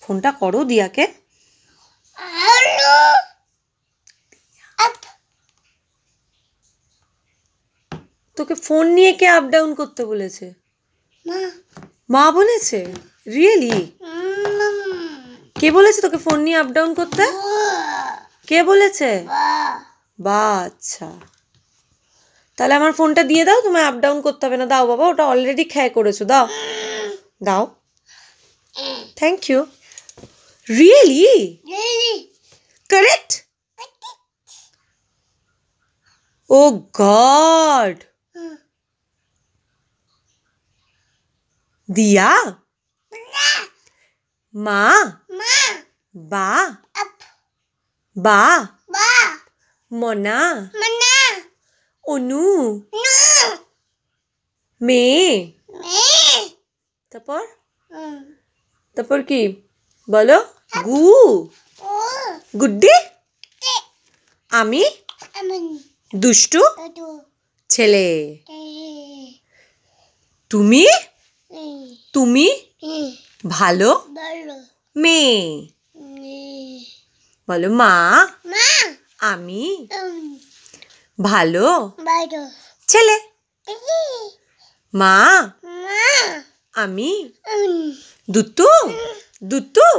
ফোনটা করো দিয়াকে। তোকে ফোন নিয়ে কে আপ ডাউন করতে বলেছে? মা বলেছে? রিয়েলি? কে বলেছে তোকে ফোন নিয়ে আপ ডাউন করতে? কে বলেছে? বা আচ্ছা, তাহলে আমার ফোনটা দিয়ে দাও, তোমায় আপ ডাউন করতে হবে না। দাও বাবা, ওটা অলরেডি খেয়ে করেছো, দাও দাও। Thank you. Really? Correct? Oh God. দিয়া, মা, বা, বা, মনা, অনু, মেয়ে, তারপর তারপর কি বলো? গু, গুড্ডি, আমি দুষ্টু ছেলে। তুমি তুমি ভালো মেয়ে। বলো মা, আমি ভালো ছেলে। মা, আমি দুতু দুতু।